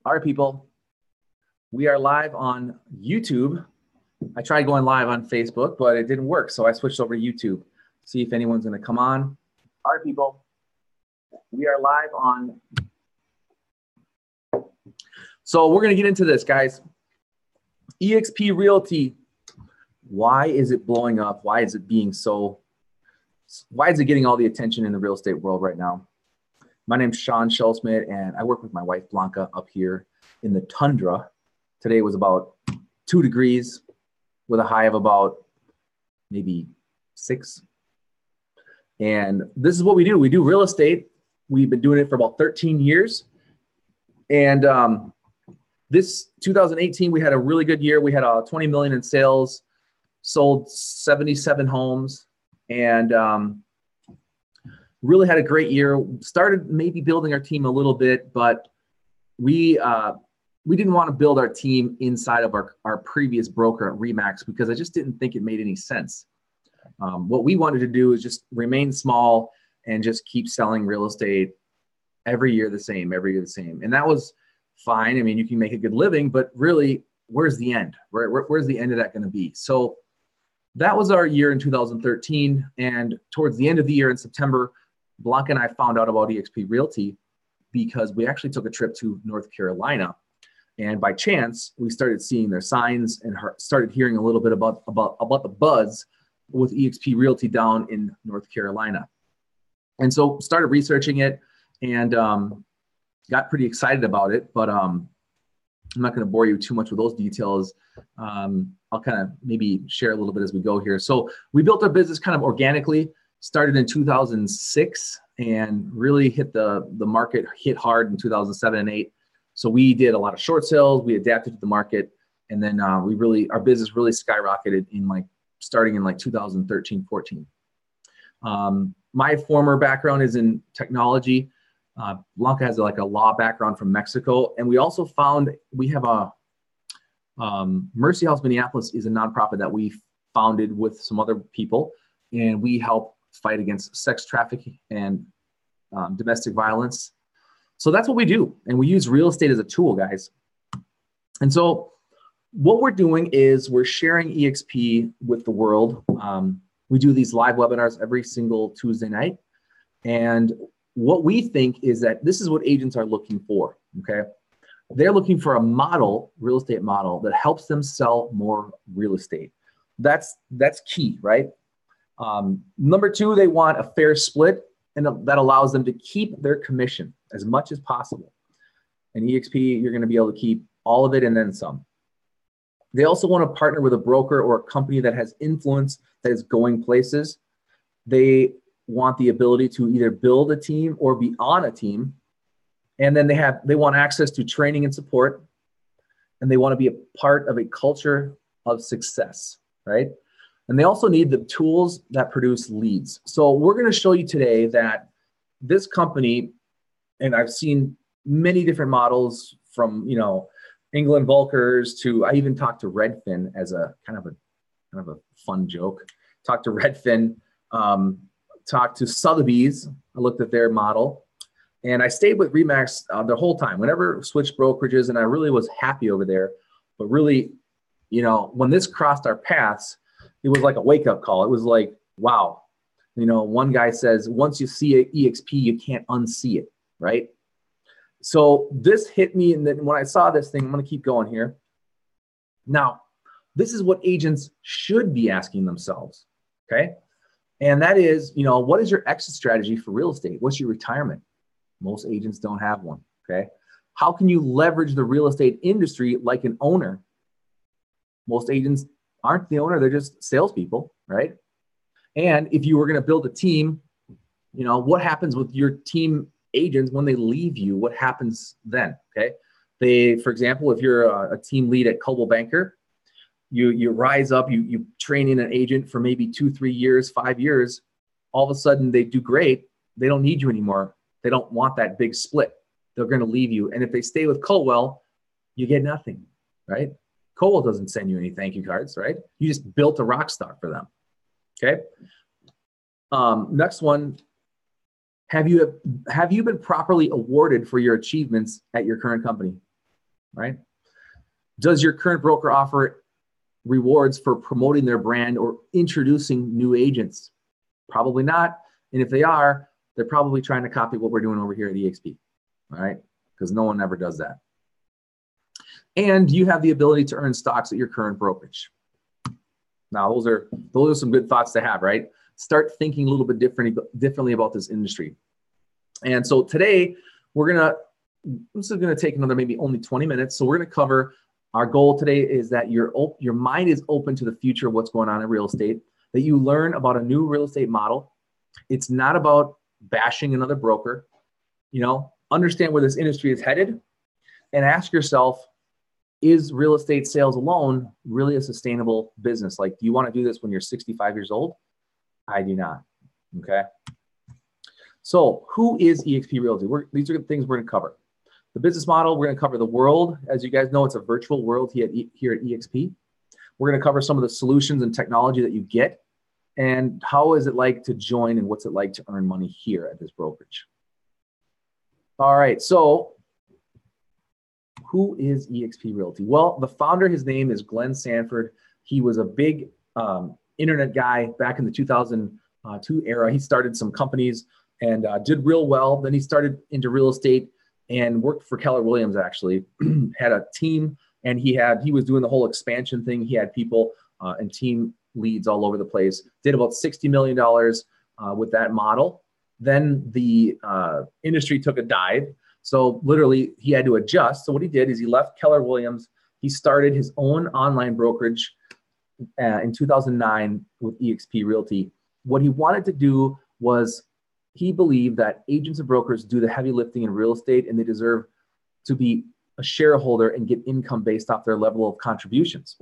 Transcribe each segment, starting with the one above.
All right, people, we are live on YouTube. I tried going live on Facebook, but it didn't work. So I switched over to YouTube. See if anyone's going to come on. All right, people, we are live on. So we're going to get into this, guys. eXp Realty. Why is it blowing up? Why is it getting all the attention in the real estate world right now? My name's Sean Schultzman, and I work with my wife, Blanca, up here in the tundra. Today was about 2 degrees with a high of about maybe 6. And this is what we do. We do real estate. We've been doing it for about 13 years. And this 2018, we had a really good year. We had $20 million in sales, sold 77 homes, and really had a great year. Started maybe building our team a little bit, but we didn't want to build our team inside of our previous broker at RE/MAX because I just didn't think it made any sense. What we wanted to do is just remain small and just keep selling real estate every year the same. And that was fine. I mean, you can make a good living, but really, where's the end? Where's the end of that going to be? So that was our year in 2013. And towards the end of the year in September, Blanca and I found out about eXp Realty because we actually took a trip to North Carolina. And by chance, we started seeing their signs and started hearing a little bit about the buzz with eXp Realty down in North Carolina. And so started researching it and got pretty excited about it. But I'm not going to bore you too much with those details. I'll kind of maybe share a little bit as we go here. So we built our business kind of organically, started in 2006 and really hit the market, hit hard in 2007 and 8. So we did a lot of short sales. We adapted to the market. And then our business really skyrocketed starting in 2013, 14. My former background is in technology. Blanca has a law background from Mexico. And we also found we have Mercy House Minneapolis is a nonprofit that we founded with some other people. And we help fight against sex trafficking and domestic violence. So that's what we do. And we use real estate as a tool, guys. And so what we're doing is we're sharing eXp with the world. We do these live webinars every single Tuesday night. And what we think is that this is what agents are looking for, okay? They're looking for a model, real estate model, that helps them sell more real estate. That's key, right? Number 2, they want a fair split, and that allows them to keep their commission as much as possible. And eXp, you're going to be able to keep all of it and then some. They also want to partner with a broker or a company that has influence, that is going places. They want the ability to either build a team or be on a team. And then they want access to training and support. And they want to be a part of a culture of success, right? And they also need the tools that produce leads. So we're going to show you today that this company, and I've seen many different models from, England Volkers to, I even talked to Redfin as a kind of a fun joke. Talked to Redfin, talked to Sotheby's. I looked at their model, and I stayed with RE/MAX the whole time. Whenever switched brokerages, and I really was happy over there. But really, when this crossed our paths, it was like a wake-up call. It was like, wow. One guy says, once you see an eXp, you can't unsee it, right? So this hit me, and then when I saw this thing, I'm going to keep going here. Now, this is what agents should be asking themselves, okay? And that is, what is your exit strategy for real estate? What's your retirement? Most agents don't have one, okay? How can you leverage the real estate industry like an owner? Most agents aren't the owner, they're just salespeople, right? And if you were going to build a team, what happens with your team agents when they leave you? What happens then, okay? For example, if you're a team lead at Coldwell Banker, you rise up, you train in an agent for maybe 2, 3 years, 5 years. All of a sudden, they do great. They don't need you anymore. They don't want that big split. They're going to leave you. And if they stay with Coldwell, you get nothing, right? Coldwell doesn't send you any thank you cards, right? You just built a rock star for them, okay? Next one, have you been properly awarded for your achievements at your current company? right? Does your current broker offer rewards for promoting their brand or introducing new agents? Probably not. And if they are, they're probably trying to copy what we're doing over here at eXp, all right? Because no one ever does that. And you have the ability to earn stocks at your current brokerage. Now, those are some good thoughts to have, right? Start thinking a little bit differently about this industry. And so today, this is gonna take another maybe only 20 minutes. So we're gonna cover, our goal today is that your mind is open to the future of what's going on in real estate, that you learn about a new real estate model. It's not about bashing another broker. Understand where this industry is headed and ask yourself, is real estate sales alone really a sustainable business? Like, do you want to do this when you're 65 years old? I do not. Okay. So who is eXp Realty? These are the things we're going to cover. The business model, we're going to cover the world. As you guys know, it's a virtual world here at eXp. We're going to cover some of the solutions and technology that you get, and how is it like to join, and what's it like to earn money here at this brokerage. All right, so who is eXp Realty? Well, the founder, his name is Glenn Sanford. He was a big internet guy back in the 2002 era. He started some companies and did real well. Then he started into real estate and worked for Keller Williams, actually. Had a team, and he was doing the whole expansion thing. He had people and team leads all over the place. Did about $60 million with that model. Then the industry took a dive. So literally he had to adjust. So what he did is he left Keller Williams. He started his own online brokerage in 2009 with eXp Realty. What he wanted to do was, he believed that agents and brokers do the heavy lifting in real estate, and they deserve to be a shareholder and get income based off their level of contributions.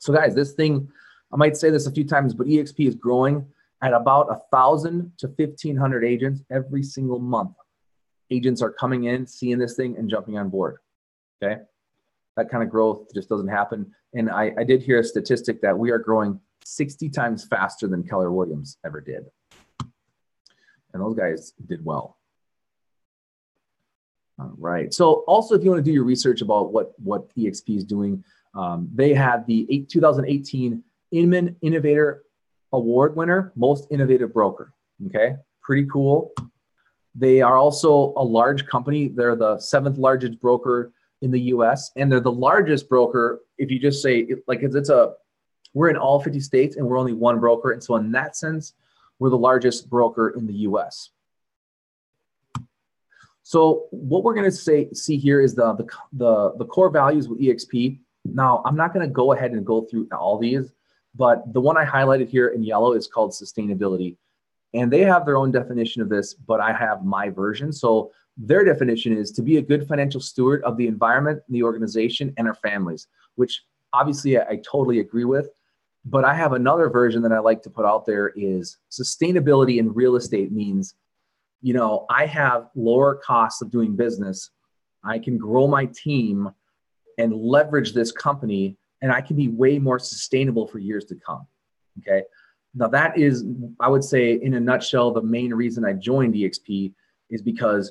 So guys, this thing, I might say this a few times, but eXp is growing at about 1,000 to 1,500 agents every single month. Agents are coming in, seeing this thing, and jumping on board, okay? That kind of growth just doesn't happen. And I did hear a statistic that we are growing 60 times faster than Keller Williams ever did. And those guys did well. All right. So also, if you want to do your research about what eXp is doing, they had the 2018 Inman Innovator Award winner, Most Innovative Broker. Okay, pretty cool. They are also a large company. They're the 7th largest broker in the US, and they're the largest broker. If you just say, like, we're in all 50 states and we're only one broker. And so in that sense, we're the largest broker in the US. So what we're going to see here is the core values with eXp. Now, I'm not going to go ahead and go through all these, but the one I highlighted here in yellow is called sustainability. And they have their own definition of this, but I have my version. So their definition is to be a good financial steward of the environment, the organization, and our families, which obviously I totally agree with. But I have another version that I like to put out there is sustainability in real estate means, I have lower costs of doing business. I can grow my team and leverage this company, and I can be way more sustainable for years to come. Okay. Now that is, I would say in a nutshell, the main reason I joined eXp is because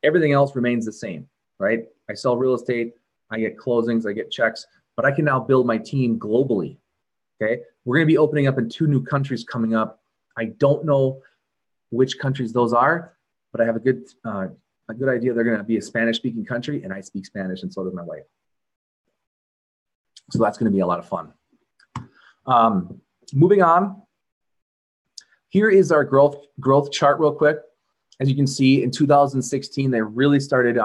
everything else remains the same, right? I sell real estate, I get closings, I get checks, but I can now build my team globally. Okay, we're going to be opening up in 2 new countries coming up. I don't know which countries those are, but I have a good idea they're going to be a Spanish-speaking country, and I speak Spanish, and so does my wife. So that's going to be a lot of fun. Moving on, here is our growth chart real quick. As you can see, in 2016, they really started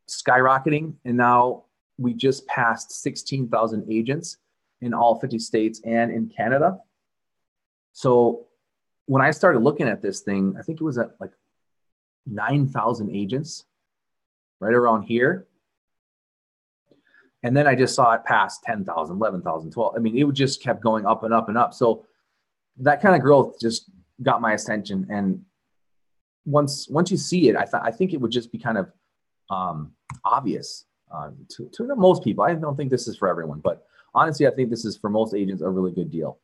skyrocketing, and now we just passed 16,000 agents in all 50 states and in Canada. So when I started looking at this thing, I think it was at like 9,000 agents, right around here. And then I just saw it pass 10,000, 11,000, 12. I mean, it just kept going up and up and up. So that kind of growth just got my attention. And once you see it, I think it would just be kind of obvious to most people. I don't think this is for everyone, but honestly, I think this is for most agents a really good deal.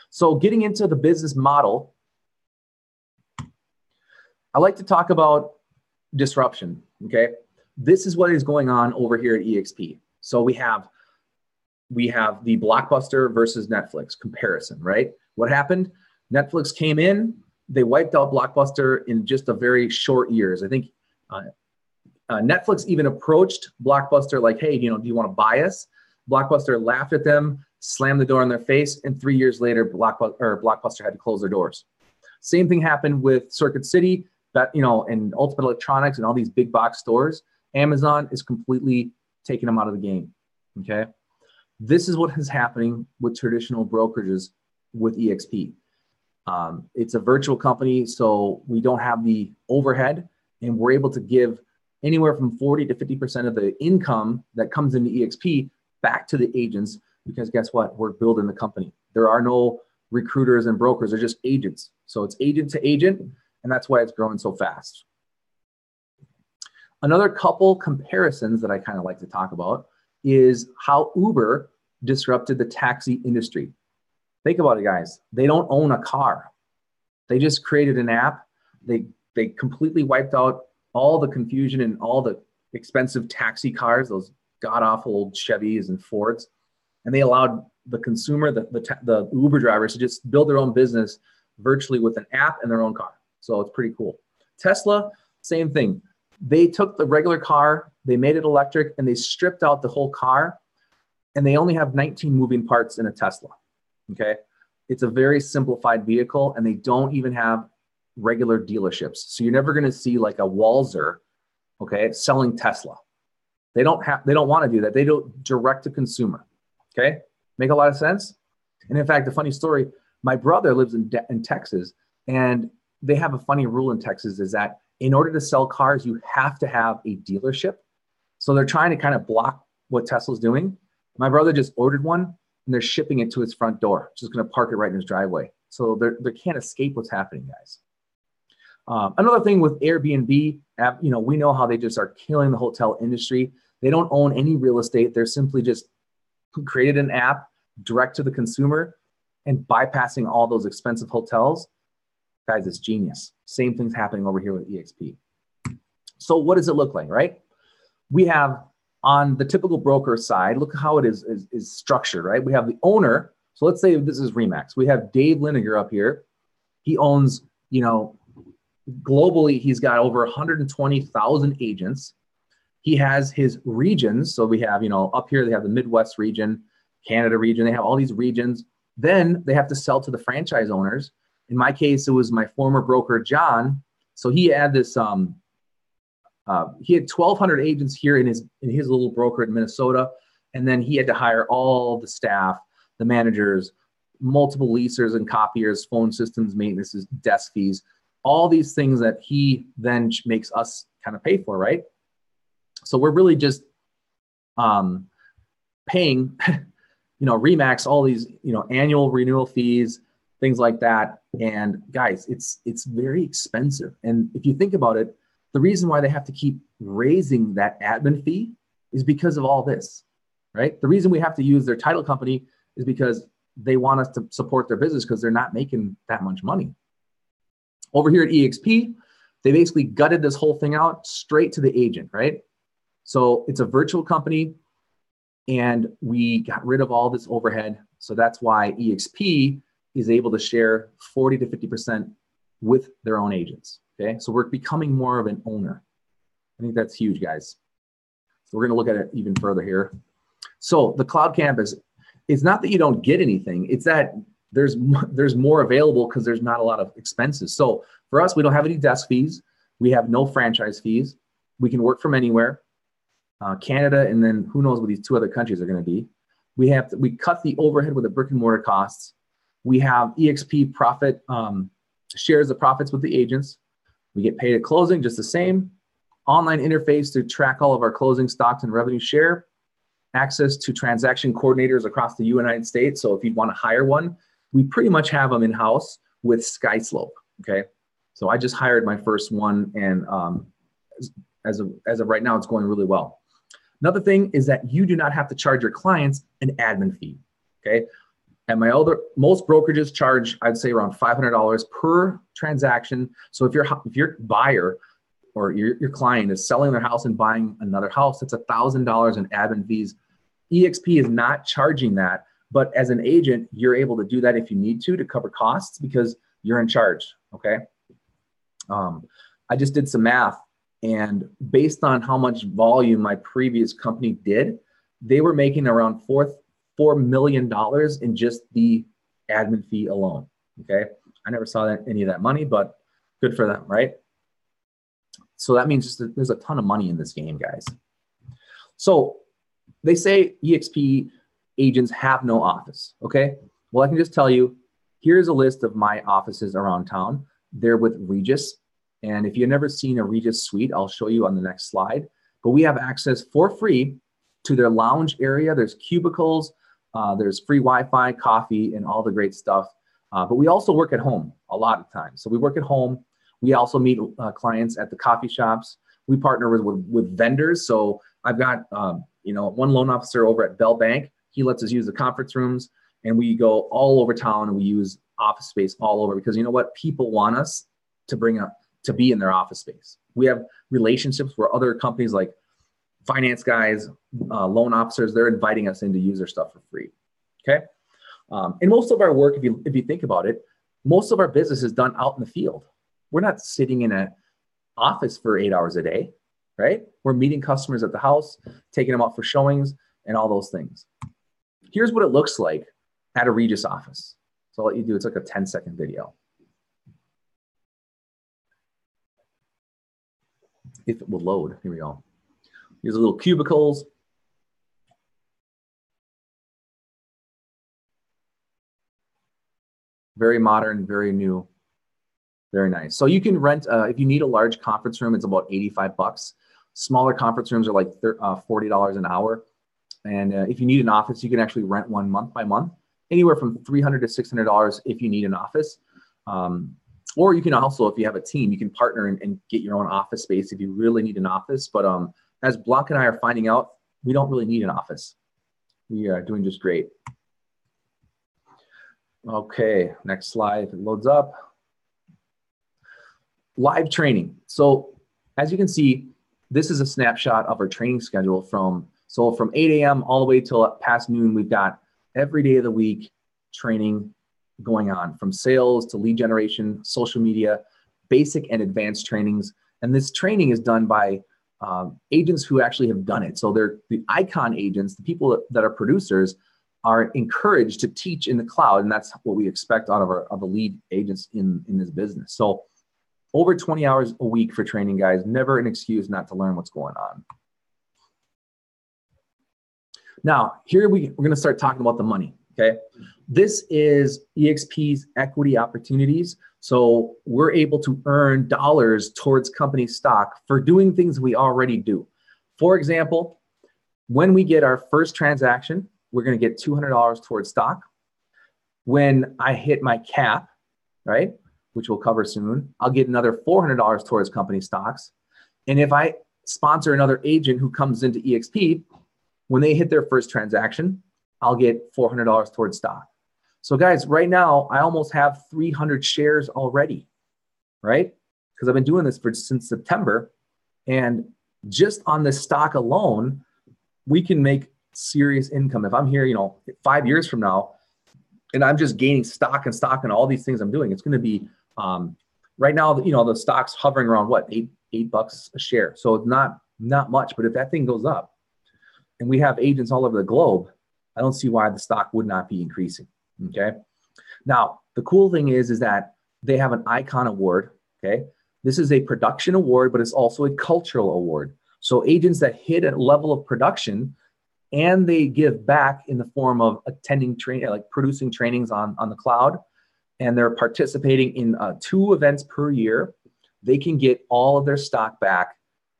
So getting into the business model, I like to talk about disruption, okay? this is what is going on over here at eXp. So we have the Blockbuster versus Netflix comparison, right? What happened? Netflix came in, they wiped out Blockbuster in just a very short years. I think Netflix even approached Blockbuster like, hey, do you want to buy us? Blockbuster laughed at them, slammed the door in their face, and 3 years later, Blockbuster had to close their doors. Same thing happened with Circuit City, and Ultimate Electronics and all these big box stores. Amazon is completely taking them out of the game, okay? This is what is happening with traditional brokerages with eXp. It's a virtual company, so we don't have the overhead, and we're able to give anywhere from 40 to 50% of the income that comes into eXp back to the agents, because guess what? We're building the company. There are no recruiters and brokers, they're just agents. So it's agent to agent, and that's why it's growing so fast. Another couple comparisons that I kind of like to talk about is how Uber disrupted the taxi industry. Think about it, guys. They don't own a car. They just created an app. They completely wiped out all the confusion and all the expensive taxi cars, those god-awful old Chevys and Fords. And they allowed the consumer, the Uber drivers, to just build their own business virtually with an app and their own car. So it's pretty cool. Tesla, same thing. They took the regular car, they made it electric, and they stripped out the whole car, and they only have 19 moving parts in a Tesla, okay? It's a very simplified vehicle, and they don't even have regular dealerships. So you're never gonna see like a Walzer, okay, selling Tesla. They don't want to do that. They do direct to consumer, okay? Make a lot of sense? And in fact, a funny story, my brother lives in Texas, and they have a funny rule in Texas is that in order to sell cars, you have to have a dealership. So they're trying to kind of block what Tesla's doing. My brother just ordered one, and they're shipping it to his front door. Just going to park it right in his driveway. So they can't escape what's happening, guys. Another thing with Airbnb, we know how they just are killing the hotel industry. They don't own any real estate. They're simply just created an app direct to the consumer and bypassing all those expensive hotels. Guys, it's genius. Same thing's happening over here with eXp. So what does it look like, right? We have on the typical broker side, look how it is structured, right? We have the owner. So let's say this is Remax. We have Dave Liniger up here. He owns, globally, he's got over 120,000 agents. He has his regions. So we have, up here, they have the Midwest region, Canada region. They have all these regions. Then they have to sell to the franchise owners. In my case, it was my former broker, John. So he had this, he had 1,200 agents here in his little broker in Minnesota. And then he had to hire all the staff, the managers, multiple leasers and copiers, phone systems, maintenance, desk fees, all these things that he then makes us kind of pay for, right? So we're really just paying, Remax, all these, annual renewal fees, things like that. And guys, it's very expensive. And if you think about it, the reason why they have to keep raising that admin fee is because of all this, right? The reason we have to use their title company is because they want us to support their business because they're not making that much money. Over here at eXp, they basically gutted this whole thing out straight to the agent, right? So it's a virtual company, and we got rid of all this overhead. So that's why eXp is able to share 40 to 50% with their own agents, okay? So we're becoming more of an owner. I think that's huge, guys. So we're gonna look at it even further here. So the cloud campus, it's not that you don't get anything, it's that there's more available because there's not a lot of expenses. So for us, we don't have any desk fees. We have no franchise fees. We can work from anywhere. Canada, and then who knows what these two other countries are going to be. We cut the overhead with the brick and mortar costs. We have eXp profit shares the profits with the agents. We get paid at closing just the same. Online interface to track all of our closing stocks and revenue share. Access to transaction coordinators across the United States. So if you want to hire one, we pretty much have them in-house with SkySlope, okay? So I just hired my first one, and as of right now, it's going really well. Another thing is that you do not have to charge your clients an admin fee, okay? And most brokerages charge, I'd say, around $500 per transaction. So if your buyer or your client is selling their house and buying another house, it's $1,000 in admin fees. eXp is not charging that, but as an agent, you're able to do that if you need to cover costs because you're in charge, okay? I just did some math, and based on how much volume my previous company did, they were making around $4 million in just the admin fee alone, okay? I never saw any of that money, but good for them, right? So that means just that there's a ton of money in this game, guys. So they say eXp agents have no office, okay? Well, I can just tell you, here's a list of my offices around town. They're with Regus. And if you've never seen a Regus suite, I'll show you on the next slide. But we have access for free to their lounge area. There's cubicles, there's free Wi-Fi, coffee, and all the great stuff. But we also work at home a lot of times. So we work at home. We also meet clients at the coffee shops. We partner with vendors. So I've got one loan officer over at Bell Bank. He lets us use the conference rooms, and we go all over town, and we use office space all over because you know what? People want us to be in their office space. We have relationships where other companies like finance guys, loan officers, they're inviting us in to use their stuff for free. Okay. And most of our work, if you think about it, most of our business is done out in the field. We're not sitting in an office for 8 hours a day, right? We're meeting customers at the house, taking them out for showings and all those things. Here's what it looks like at a Regus office. So I'll let you do, it's like a 10-second video. If it will load, here we go. Here's the little cubicles. Very modern, very new, very nice. So you can rent, if you need a large conference room, it's about $85. Smaller conference rooms are like $40 an hour. And if you need an office, you can actually rent one month by month, anywhere from $300 to $600 if you need an office. Or you can also, if you have a team, you can partner and get your own office space if you really need an office. But as Blanca and I are finding out, we don't really need an office. We are doing just great. Okay, next slide, if it loads up. Live training. So as you can see, this is a snapshot of our training schedule from 8 a.m. all the way till past noon. We've got every day of the week training going on, from sales to lead generation, social media, basic and advanced trainings. And this training is done by agents who actually have done it. So they're the icon agents, the people that are producers are encouraged to teach in the cloud. And that's what we expect out of the lead agents in this business. So over 20 hours a week for training, guys, never an excuse not to learn what's going on. Now, here we're going to start talking about the money, okay? This is eXp's equity opportunities. So we're able to earn dollars towards company stock for doing things we already do. For example, when we get our first transaction, we're going to get $200 towards stock. When I hit my cap, right, which we'll cover soon, I'll get another $400 towards company stocks. And if I sponsor another agent who comes into eXp, when they hit their first transaction, I'll get $400 towards stock. So guys, right now, I almost have 300 shares already, right? Because I've been doing this since September. And just on this stock alone, we can make serious income. If I'm here, 5 years from now, and I'm just gaining stock and all these things I'm doing, it's going to be, right now, the stock's hovering around what, $8 a share. So it's not much, but if that thing goes up and we have agents all over the globe, I don't see why the stock would not be increasing. Okay. Now, the cool thing is that they have an icon award. Okay. This is a production award, but it's also a cultural award. So agents that hit a level of production and they give back in the form of attending training, like producing trainings on the cloud, and they're participating in 2 events per year, they can get all of their stock back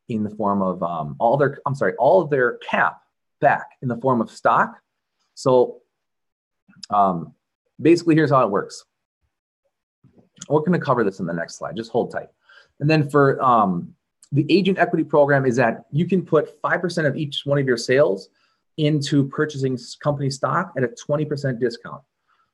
in the form of all of their cap back in the form of stock. So basically, here's how it works. We're going to cover this in the next slide. Just hold tight. And then for the agent equity program is that you can put 5% of each one of your sales into purchasing company stock at a 20% discount.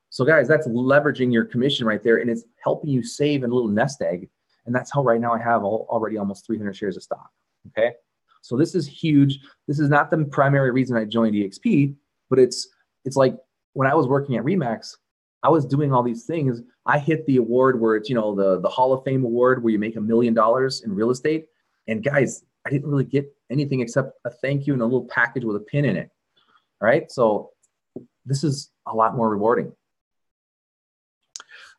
So guys, that's leveraging your commission right there, and it's helping you save in a little nest egg And that's how right now I have already almost 300 shares of stock. Okay. So this is huge. This is not the primary reason I joined eXp, but it's like when I was working at Remax, I was doing all these things. I hit the award where it's, the Hall of Fame award where you make $1 million in real estate. And guys, I didn't really get anything except a thank you and a little package with a pin in it. All right. So this is a lot more rewarding.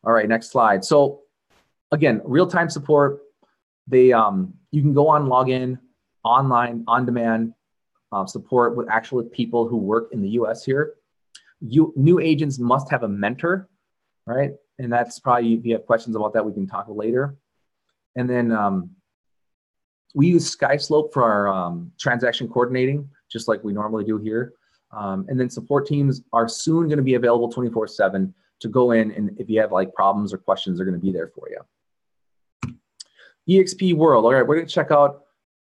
All right, next slide. So again, real-time support. You can go on, log in, online, on-demand support with actual people who work in the US here. New agents must have a mentor, right? And that's probably, if you have questions about that, we can talk later. And then we use SkySlope for our transaction coordinating, just like we normally do here. And then support teams are soon going to be available 24/7 to go in, and if you have like problems or questions, they're going to be there for you. eXp World. All right, we're going to check out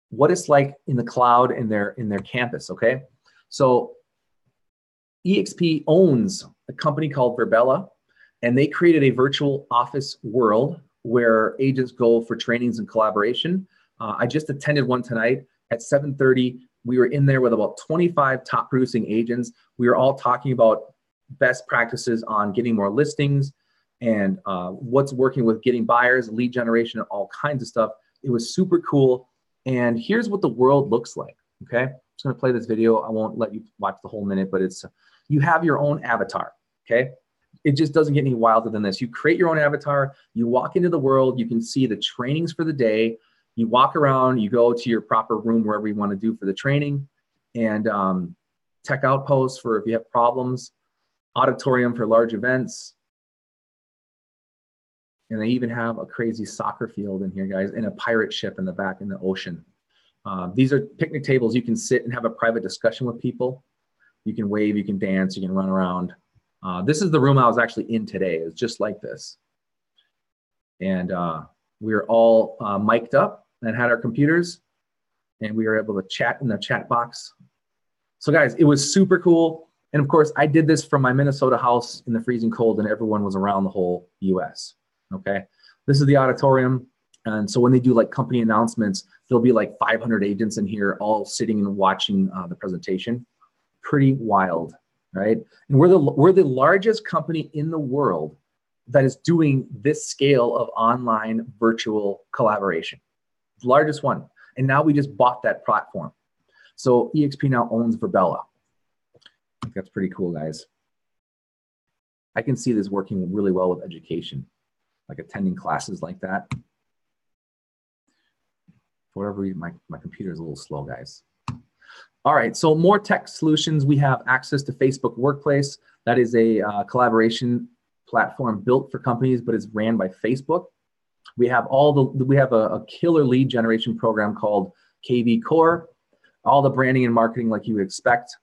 what it's like in the cloud in their campus. Okay, so eXp owns a company called Virbela, and they created a virtual office world where agents go for trainings and collaboration. I just attended one tonight at 7:30. We were in there with about 25 top producing agents. We were all talking about best practices on getting more listings and what's working with getting buyers, lead generation, and all kinds of stuff. It was super cool. And here's what the world looks like. Okay, I'm just going to play this video. I won't let you watch the whole minute, but you have your own avatar. Okay, it just doesn't get any wilder than this. You create your own avatar. You walk into the world. You can see the trainings for the day. You walk around. You go to your proper room wherever you want to do for the training, and tech outposts for if you have problems. Auditorium for large events. And they even have a crazy soccer field in here, guys, and a pirate ship in the back in the ocean. These are picnic tables. You can sit and have a private discussion with people. You can wave, you can dance, you can run around. This is the room I was actually in today. It's just like this. And we were all mic'd up and had our computers, and we were able to chat in the chat box. So guys, it was super cool. And of course, I did this from my Minnesota house in the freezing cold, and everyone was around the whole US. Okay. This is the auditorium. And so when they do like company announcements, there'll be like 500 agents in here all sitting and watching the presentation. Pretty wild, right? And we're the largest company in the world that is doing this scale of online virtual collaboration. The largest one. And now we just bought that platform. So eXp now owns Virbela. I think that's pretty cool, guys. I can see this working really well with education, like attending classes like that. For whatever reason, my computer is a little slow, guys. All right, so more tech solutions. We have access to Facebook Workplace. That is a collaboration platform built for companies, but it's ran by Facebook. We have a killer lead generation program called KV Core, all the branding and marketing like you would expect.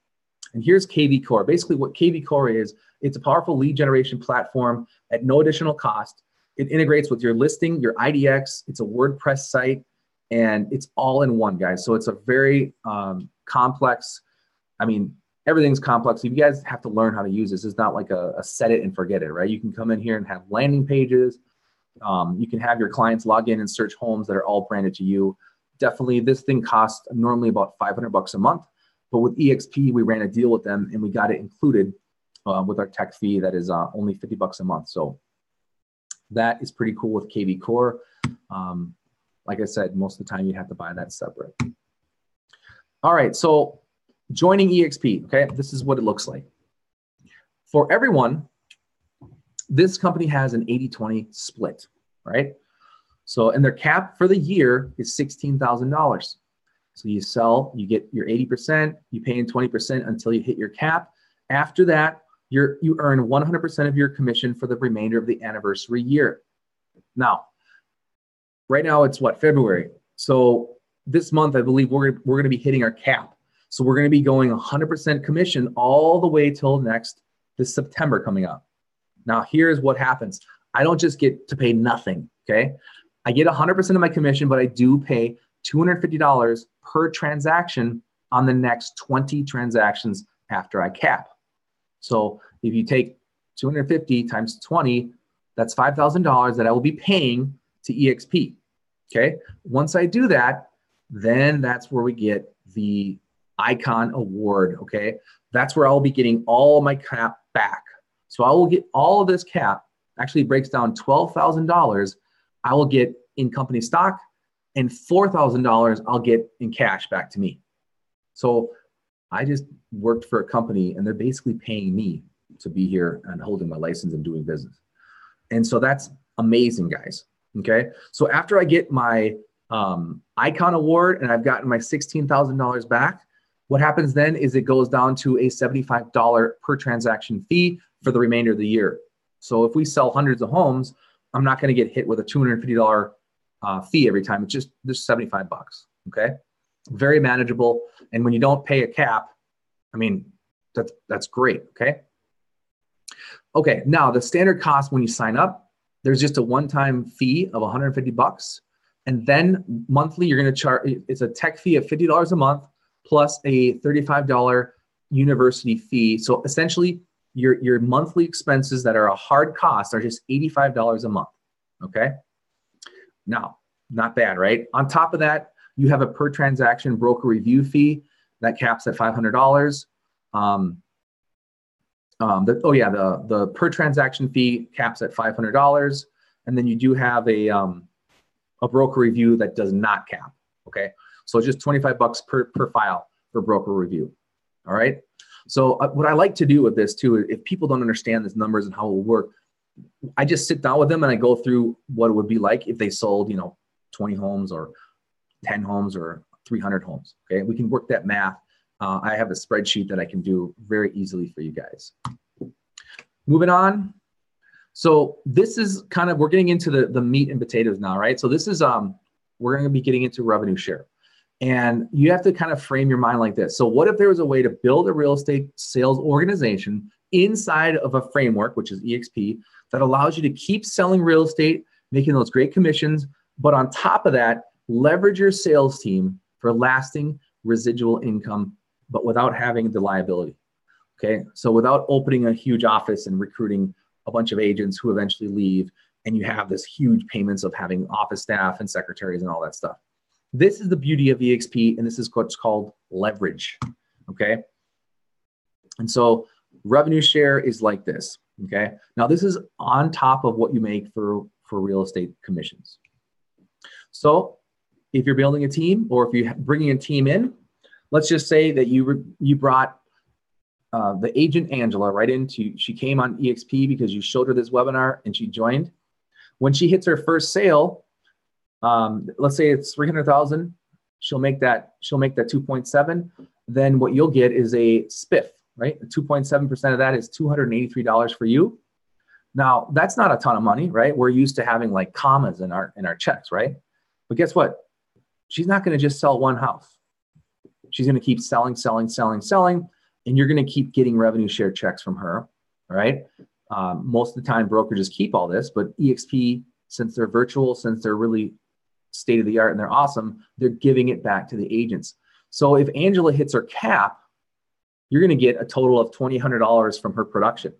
And here's KV Core. Basically what KV Core is, it's a powerful lead generation platform at no additional cost. It integrates with your listing, your IDX, it's a WordPress site, and it's all in one, guys. So it's a very complex, I mean, everything's complex. You guys have to learn how to use this. It's not like a set it and forget it, right? You can come in here and have landing pages. You can have your clients log in and search homes that are all branded to you. Definitely, this thing costs normally about $500 a month. But with eXp, we ran a deal with them and we got it included with our tech fee that is only $50 a month. So that is pretty cool with KV Core. Like I said, most of the time you have to buy that separate. All right, so joining eXp, okay, this is what it looks like. For everyone, this company has an 80-20 split, right? So, and their cap for the year is $16,000. So you sell, you get your 80%, you pay in 20% until you hit your cap. After that, you earn 100% of your commission for the remainder of the anniversary year. Now, right now it's what, February. So this month, I believe we're going to be hitting our cap. So we're going to be going 100% commission all the way till this September coming up. Now, here's what happens. I don't just get to pay nothing, okay? I get 100% of my commission, but I do pay $250 per transaction on the next 20 transactions after I cap. So if you take 250 times 20, that's $5,000 that I will be paying to eXp. Okay. Once I do that, then that's where we get the Icon Award. Okay. That's where I'll be getting all my cap back. So I will get all of this cap, actually breaks down $12,000 I will get in company stock, and $4,000 I'll get in cash back to me. So I just worked for a company and they're basically paying me to be here and holding my license and doing business. And so that's amazing, guys. Okay. So after I get my Icon Award and I've gotten my $16,000 back, what happens then is it goes down to a $75 per transaction fee for the remainder of the year. So if we sell hundreds of homes, I'm not going to get hit with a $250 fee every time. It's just $75. Okay. Very manageable. And when you don't pay a cap, I mean, that's great. Okay. Okay. Now the standard cost when you sign up, there's just a one-time fee of $150. And then monthly, you're going to charge, it's a tech fee of $50 a month plus a $35 university fee. So essentially your monthly expenses that are a hard cost are just $85 a month. Okay. Now, not bad, right? On top of that, you have a per transaction broker review fee that caps at $500. The per transaction fee caps at $500. And then you do have a broker review that does not cap. Okay. So just $25 per file for broker review. All right. So what I like to do with this too, if people don't understand these numbers and how it will work, I just sit down with them and I go through what it would be like if they sold, 20 homes or 10 homes or 300 homes. Okay. We can work that math. I have a spreadsheet that I can do very easily for you guys. Moving on. So this is kind of, we're getting into the meat and potatoes now, right? So this is, we're going to be getting into revenue share. And you have to kind of frame your mind like this. So what if there was a way to build a real estate sales organization inside of a framework, which is eXp, that allows you to keep selling real estate, making those great commissions, but on top of that, leverage your sales team for lasting residual income, but without having the liability. Okay. So without opening a huge office and recruiting a bunch of agents who eventually leave, and you have this huge payments of having office staff and secretaries and all that stuff. This is the beauty of eXp, and this is what's called leverage. Okay. And so revenue share is like this. Okay. Now this is on top of what you make for real estate commissions. So if you're building a team, or if you're bringing a team in, let's just say that you brought the agent Angela right into, she came on eXp because you showed her this webinar and she joined. When she hits her first sale, let's say it's 300,000, she'll make that 2.7. Then what you'll get is a spiff, right? 2.7% of that is $283 for you. Now that's not a ton of money, right? We're used to having like commas in our checks, right? But guess what? She's not going to just sell one house. She's going to keep selling, and you're going to keep getting revenue share checks from her. All right. Most of the time brokerages keep all this, but eXp, since they're virtual, since they're really state of the art and they're awesome, they're giving it back to the agents. So if Angela hits her cap, you're going to get a total of $2,100 from her production.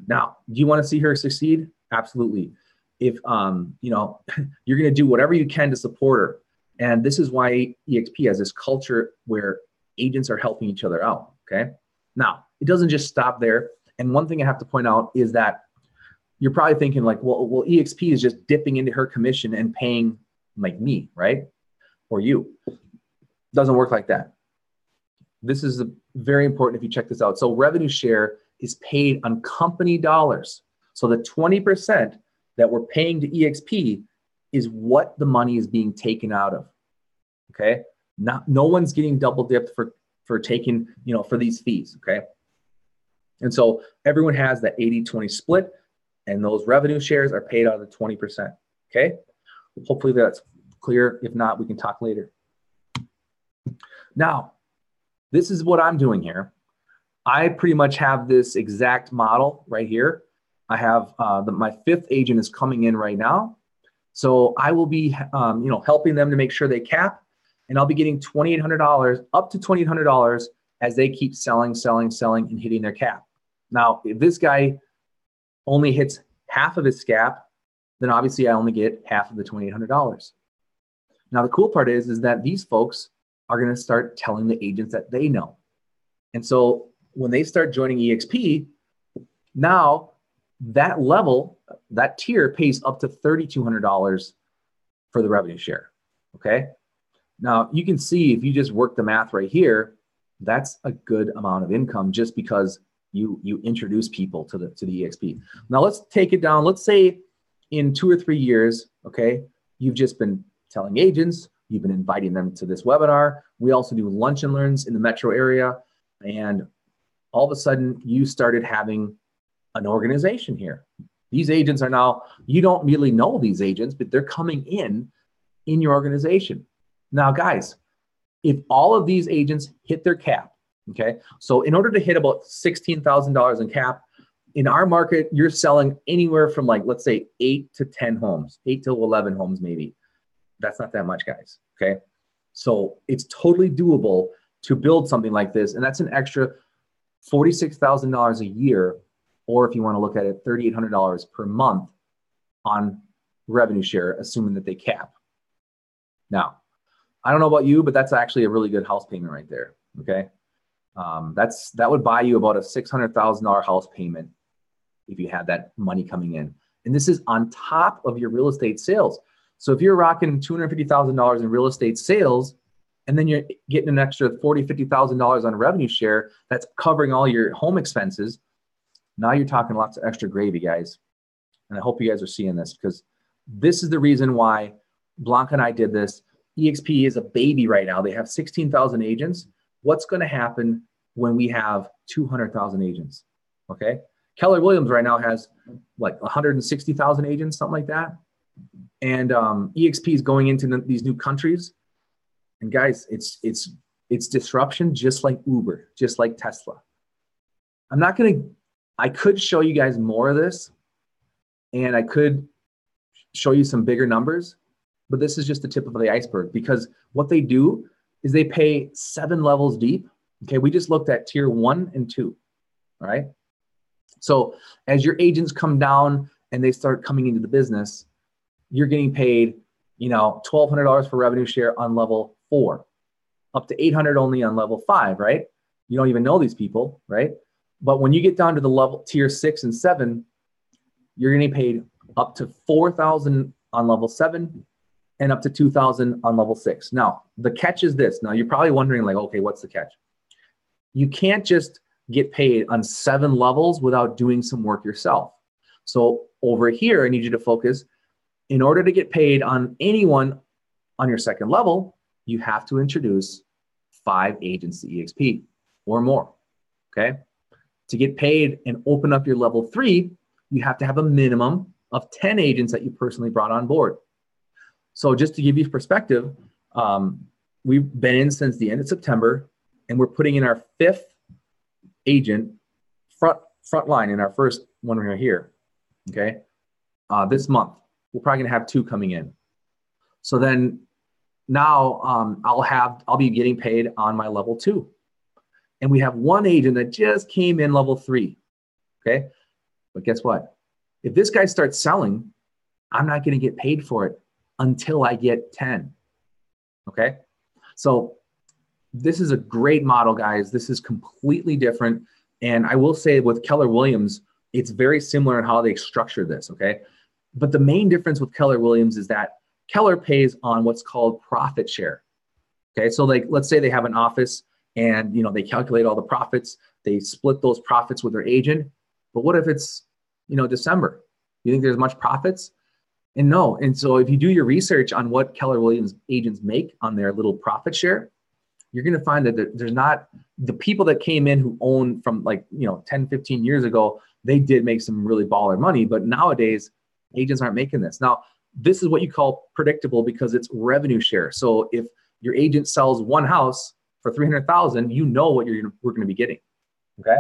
Now, do you want to see her succeed? Absolutely. If, you're going to do whatever you can to support her. And this is why eXp has this culture where agents are helping each other out. Okay. Now, it doesn't just stop there. And one thing I have to point out is that you're probably thinking like, well, eXp is just dipping into her commission and paying like me, right? Or you. Doesn't work like that. This is very important if you check this out. So revenue share is paid on company dollars. So the 20% that we're paying to eXp is what the money is being taken out of. Okay. No one's getting double dipped for taking, for these fees. Okay. And so everyone has that 80-20 split, and those revenue shares are paid out of the 20%. Okay. Hopefully that's clear. If not, we can talk later. Now, this is what I'm doing here. I pretty much have this exact model right here. I have my fifth agent is coming in right now. So I will be, helping them to make sure they cap, and I'll be getting $2,800, up to $2,800 as they keep selling, and hitting their cap. Now, if this guy only hits half of his cap, then obviously I only get half of the $2,800. Now, the cool part is that these folks are going to start telling the agents that they know. And so when they start joining eXp, now that level, that tier pays up to $3,200 for the revenue share. Okay. Now you can see if you just work the math right here, that's a good amount of income just because you introduce people to the eXp. Now let's take it down. Let's say in 2 or 3 years, okay, you've just been telling agents, you've been inviting them to this webinar. We also do lunch and learns in the metro area. And all of a sudden you started having an organization here. These agents are now, you don't really know these agents, but they're coming in your organization. Now, guys, if all of these agents hit their cap, okay, so in order to hit about $16,000 in cap, in our market, you're selling anywhere from like, let's say 8 to 10 homes, 8 to 11 homes maybe. That's not that much, guys, okay? So it's totally doable to build something like this, and that's an extra $46,000 a year, or if you want to look at it, $3,800 per month on revenue share, assuming that they cap. Now, I don't know about you, but that's actually a really good house payment right there, okay? That would buy you about a $600,000 house payment if you had that money coming in. And this is on top of your real estate sales. So if you're rocking $250,000 in real estate sales, and then you're getting an extra $40,000, $50,000 on revenue share, that's covering all your home expenses. Now you're talking lots of extra gravy, guys. And I hope you guys are seeing this, because this is the reason why Blanca and I did this. eXp is a baby right now. They have 16,000 agents. What's going to happen when we have 200,000 agents? Okay. Keller Williams right now has like 160,000 agents, something like that. And eXp is going into these new countries. And guys, it's disruption, just like Uber, just like Tesla. I could show you guys more of this, and I could show you some bigger numbers, but this is just the tip of the iceberg, because what they do is they pay 7 levels deep. Okay, we just looked at tier 1 and 2. All right. So as your agents come down and they start coming into the business, you're getting paid, $1,200 for revenue share on level 4, up to $800 only on level 5, right? You don't even know these people, right? But when you get down to the level tier 6 and 7, you're getting paid up to $4,000 on level 7 and up to $2,000 on level 6. Now, the catch is this. Now, you're probably wondering, like, okay, what's the catch? You can't just get paid on 7 levels without doing some work yourself. So over here, I need you to focus. In order to get paid on anyone on your second level, you have to introduce 5 agents to eXp or more, okay? To get paid and open up your level 3, you have to have a minimum of 10 agents that you personally brought on board. So just to give you perspective, we've been in since the end of September, and we're putting in our 5th agent front line in our first one right here, okay? This month, we're probably gonna have 2 coming in. So then now I'll be getting paid on my level 2. And we have 1 agent that just came in level 3, okay? But guess what? If this guy starts selling, I'm not gonna get paid for it until I get 10, okay? So this is a great model, guys. This is completely different. And I will say with Keller Williams, it's very similar in how they structure this, okay? But the main difference with Keller Williams is that Keller pays on what's called profit share, okay? So like, let's say they have an office and, they calculate all the profits. They split those profits with their agent. But what if it's, December? You think there's much profits? And no. And so if you do your research on what Keller Williams agents make on their little profit share, you're going to find that there's not the people that came in who own from 10, 15 years ago, they did make some really baller money. But nowadays, agents aren't making this. Now, this is what you call predictable because it's revenue share. So if your agent sells 1 house for $300,000, you know what we're going to be getting. Okay.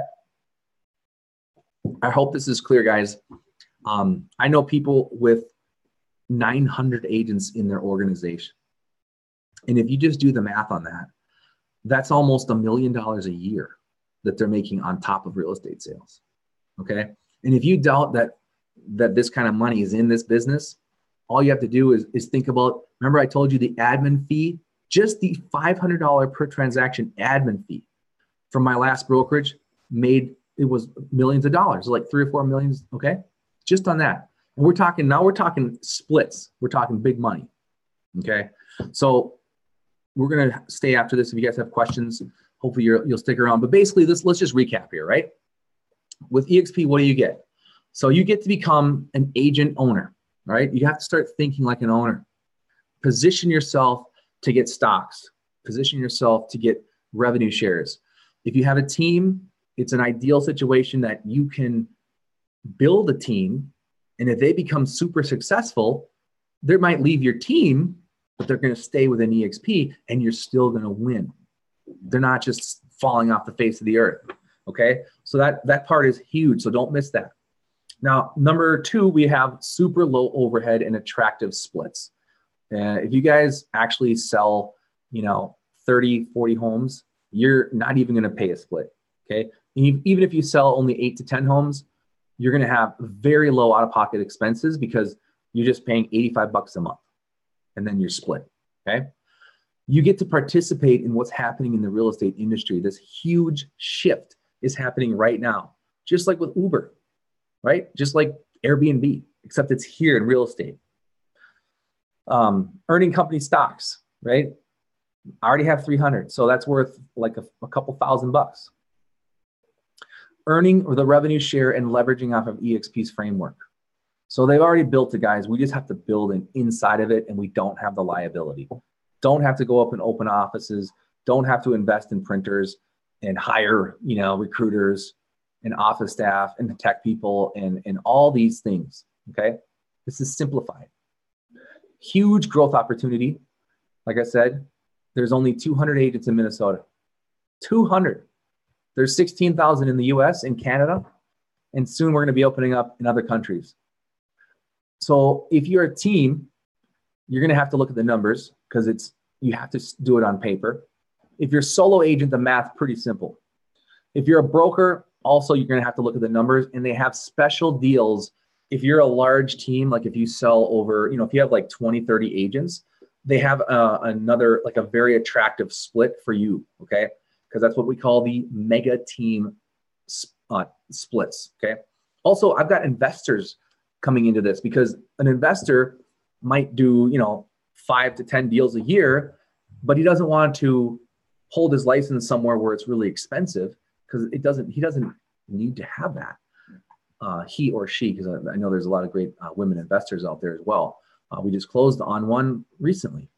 I hope this is clear, guys. I know people with 900 agents in their organization. And if you just do the math on that, that's almost $1 million a year that they're making on top of real estate sales. Okay. And if you doubt that that this kind of money is in this business, all you have to do is think about, remember I told you the admin fee, just the $500 per transaction admin fee from my last brokerage it was millions of dollars, like 3 or 4 millions, okay? Just on that. And we're talking splits. We're talking big money, okay? So we're gonna stay after this. If you guys have questions, hopefully you'll stick around. But basically, let's just recap here, right? With eXp, what do you get? So you get to become an agent owner, right? You have to start thinking like an owner. Position yourself to get stocks. Position yourself to get revenue shares. If you have a team, it's an ideal situation that you can build a team, and if they become super successful, they might leave your team, but they're going to stay within eXp, and you're still going to win. They're not just falling off the face of the earth, okay? So that part is huge, so don't miss that. Now, number 2, we have super low overhead and attractive splits. If you guys actually sell, 30, 40 homes, you're not even going to pay a split, okay? Even if you sell only 8 to 10 homes, you're going to have very low out-of-pocket expenses because you're just paying $85 a month, and then you're split, okay? You get to participate in what's happening in the real estate industry. This huge shift is happening right now, just like with Uber, right? Just like Airbnb, except it's here in real estate. Earning company stocks, right? I already have 300, so that's worth like a couple $1,000. Earning the revenue share and leveraging off of eXp's framework. So they've already built it, guys. We just have to build an inside of it, and we don't have the liability. Don't have to go up and open offices. Don't have to invest in printers and hire, recruiters and office staff and tech people and all these things, okay? This is simplified. Huge growth opportunity. Like I said, there's only 200 agents in Minnesota. 200. There's 16,000 in the US and Canada, and soon we're going to be opening up in other countries. So if you're a team, you're going to have to look at the numbers because you have to do it on paper. If you're a solo agent, the math pretty simple. If you're a broker, also you're going to have to look at the numbers, and they have special deals. If you're a large team, like if you sell over, if you have like 20, 30 agents, they have another, like a very attractive split for you, okay? Because that's what we call the mega team splits, okay? Also, I've got investors coming into this because an investor might do, 5 to 10 deals a year, but he doesn't want to hold his license somewhere where it's really expensive because he doesn't need to have that. He or she, because I know there's a lot of great women investors out there as well. We just closed on one recently.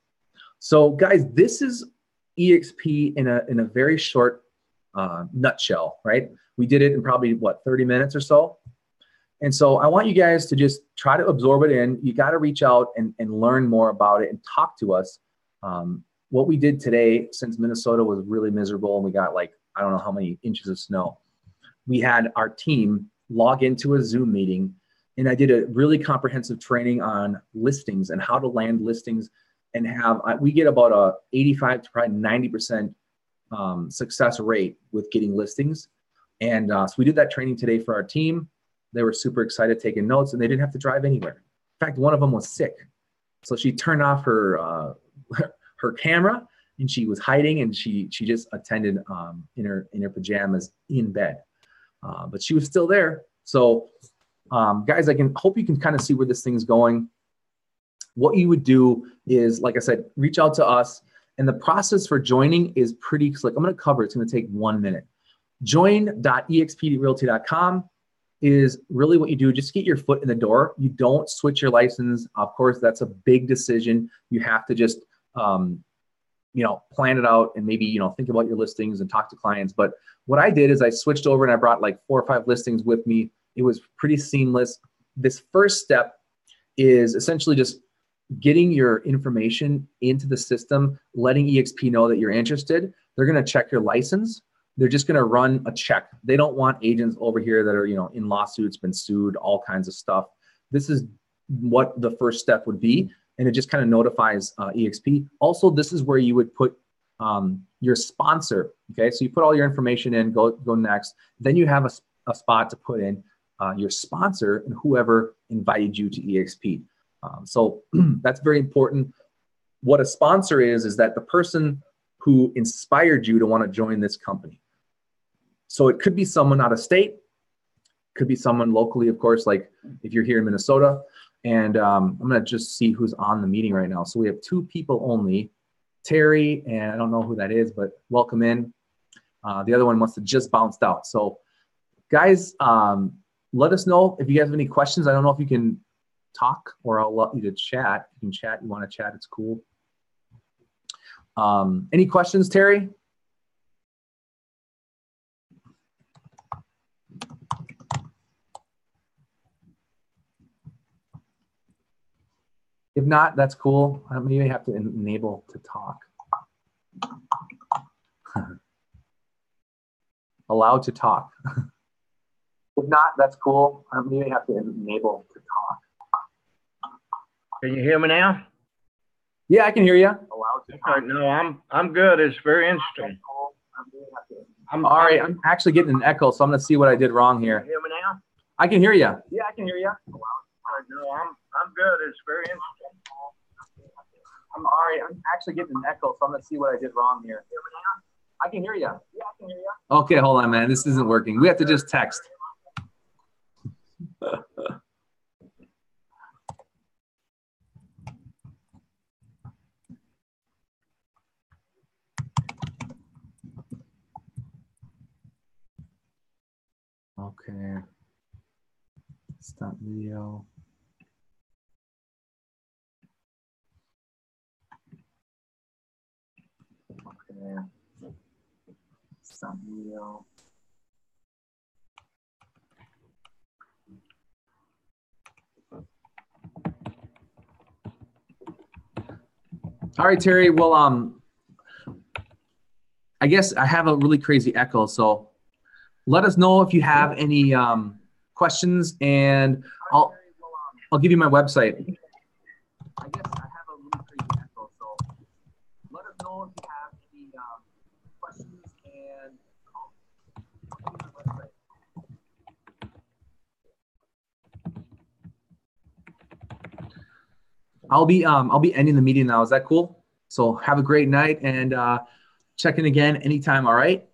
So guys, this is eXp in a very short nutshell, right? We did it in probably 30 minutes or so. And so I want you guys to just try to absorb it in. You got to reach out and learn more about it and talk to us. What we did today, since Minnesota was really miserable and we got I don't know how many inches of snow, we had our team log into a Zoom meeting, and I did a really comprehensive training on listings and how to land listings, and we get about a 85 to probably 90% success rate with getting listings. And so we did that training today for our team. They were super excited, taking notes, and they didn't have to drive anywhere. In fact, one of them was sick. So she turned off her camera, and she was hiding, and she just attended in her pajamas in bed. But she was still there. So guys, I hope you can kind of see where this thing is going. What you would do is, like I said, reach out to us. And the process for joining is pretty slick. I'm going to cover it. It's going to take 1 minute. Join.exprealty.com is really what you do. Just get your foot in the door. You don't switch your license. Of course, that's a big decision. You have to just, plan it out and maybe, think about your listings and talk to clients. But what I did is I switched over and I brought 4 or 5 listings with me. It was pretty seamless. This first step is essentially just getting your information into the system, letting eXp know that you're interested. They're going to check your license. They're just going to run a check. They don't want agents over here that are, in lawsuits, been sued, all kinds of stuff. This is what the first step would be. And it just kind of notifies eXp. Also, this is where you would put your sponsor. Okay, so you put all your information in, go next. Then you have a spot to put in your sponsor and whoever invited you to eXp. So that's very important. What a sponsor is that the person who inspired you to want to join this company. So it could be someone out of state, could be someone locally, of course, like if you're here in Minnesota. And I'm going to just see who's on the meeting right now. So we have 2 people only, Terry, and I don't know who that is, but welcome in. The other one must have just bounced out. So guys, let us know if you guys have any questions. I don't know if you can talk or I'll let you to chat. You can chat. You want to chat, it's cool. Any questions, Terry? If not, that's cool. I maybe have to enable to talk. Allowed to talk. If not, that's cool. I maybe have to enable to talk. Can you hear me now? Yeah, I can hear you. Allowed to talk. No, I'm good. It's very interesting. All right, I'm actually getting an echo, so I'm going to see what I did wrong here. Can you hear me now? I can hear you. Yeah, I can hear you. No, I'm good. It's very interesting. All right, I'm actually getting an echo, so I'm going to see what I did wrong here. I can hear you. Yeah, I can hear you. Okay, hold on, man. This isn't working. We have to just text. Okay. Stop video. Okay. Stop video. All right, Terry. Well, I guess I have a really crazy echo, so let us know if you have any questions, and I'll give you my website. I guess I have a really crazy echo, so let us know if you have any questions, and I'll give you my website. I'll be ending the meeting now. Is that cool? So have a great night, and check in again anytime. All right.